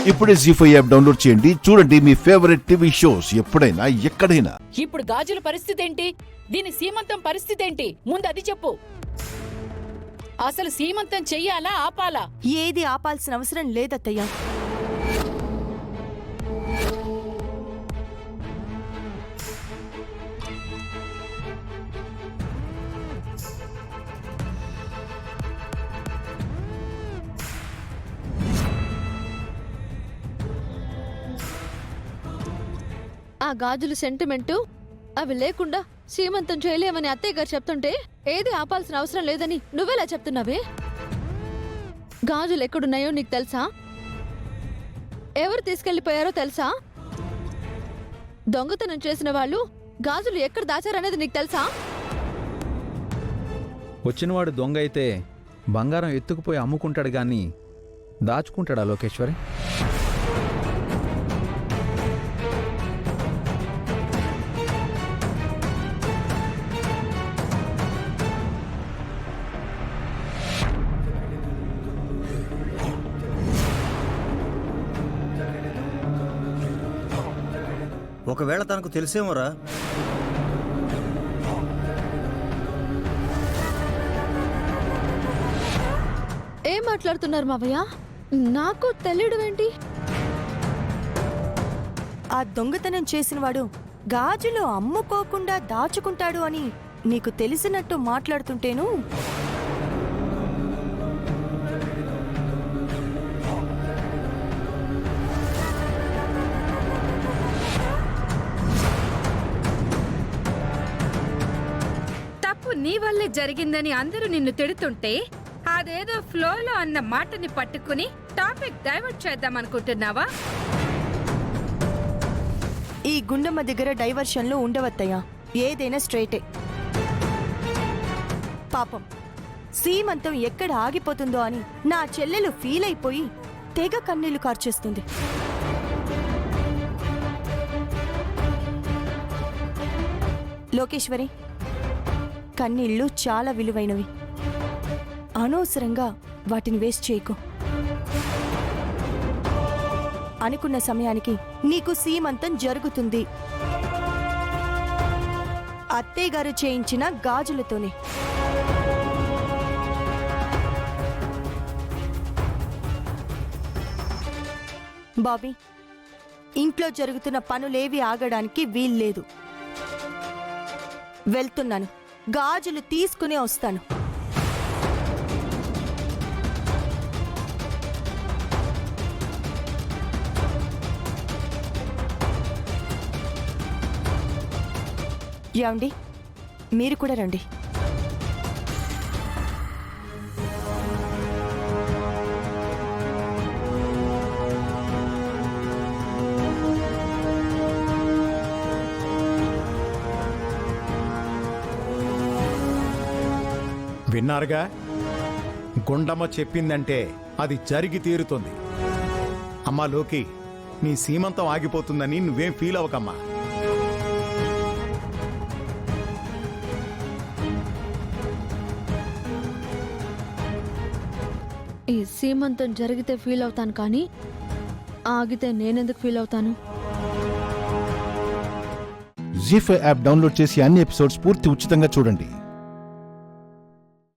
ఇప్పుడే జీ5 app download చేయండి. చూడండి మీ ఫేవరెట్ టీవీ షోస్ ఎప్పుడైనా ఎక్కడైనా. ఇప్పుడు గాజుల పరిస్థితి ఏంటి? దీని సీమంతం పరిస్థితి ఏంటి? ముందు అది చెప్పు. అసలు సీమంతం చెయ్యాలా ఆపాలా? ఏది ఆపాల్సిన అవసరం లేదత్తయ్యా. ఆ గాజులు సెంటిమెంటు అవి లేకుండా సీమంతం చేయలేమని అత్తయ్య గారు చెప్తుంటే ఏది ఆపాల్సిన అవసరం లేదని నువ్వెలా చెప్తున్నావే? గాజులు ఎక్కడున్నాయో నీకు తెలుసా? ఎవరు తీసుకెళ్లిపోయారో తెలుసా? దొంగతనం చేసిన వాళ్ళు గాజులు ఎక్కడ దాచారనేది నీకు తెలుసా? వచ్చినవాడు దొంగ అయితే బంగారం ఎత్తుకుపోయి అమ్ముకుంటాడు గాని దాచుకుంటాడా లోకేశ్వరి? ఒకవేళ తనకు తెలిసేమోరా. ఏం మాట్లాడుతున్నారు మావయ్య? నాకు తెలియడం ఏంటి? ఆ దొంగతనం చేసినవాడు గాజులు అమ్ముకోకుండా దాచుకుంటాడు అని నీకు తెలిసినట్టు మాట్లాడుతుంటేను నీ వల్లే జరిగిందని అందరూ నిన్ను తిడుతుంటే అదేదో ఫ్లోలో అన్న మాటని పట్టుకుని టాపిక్ డైవర్ట్ చేద్దామనుకుంటున్నావా? ఈ గుండమ్మ దగ్గర డైవర్షన్లు ఉండవత్తయ్యా. ఏదైనా స్ట్రైటే. పాపం సీమంతం ఎక్కడ ఆగిపోతుందో అని నా చెల్లెలు ఫీల్ అయిపోయి తెగ కన్నీళ్లు కార్చేస్తుంది. లోకేశ్వరి, కన్నీళ్లు చాలా విలువైనవి. అనవసరంగా వాటిని వేస్ట్ చేయకు. అనుకున్న సమయానికి నీకు సీమంతం జరుగుతుంది. అత్తయ్య గారు చేయించిన గాజులతోనే. బాబీ, ఇంట్లో జరుగుతున్న పనులేవి ఆగడానికి వీల్లేదు. వెళ్తున్నాను, గాజులు తీసుకునే వస్తాను. ఏమండి, మీరు కూడా రండి. విన్నారుగా, గుండమ్మ చెప్పిందంటే అది జరిగి తీరుతుంది. అమ్మా లోకి, నీ సీమంతం ఆగిపోతుందని నువ్వేం ఫీల్ అవ్వకమ్మా. ఈ సీమంతం జరిగితే ఫీల్ అవుతాను కానీ ఆగితే నేనెందుకు ఫీల్ అవుతాను? జీ5 యాప్ డౌన్లోడ్ చేసి అన్ని ఎపిసోడ్స్ పూర్తి ఉచితంగా చూడండి.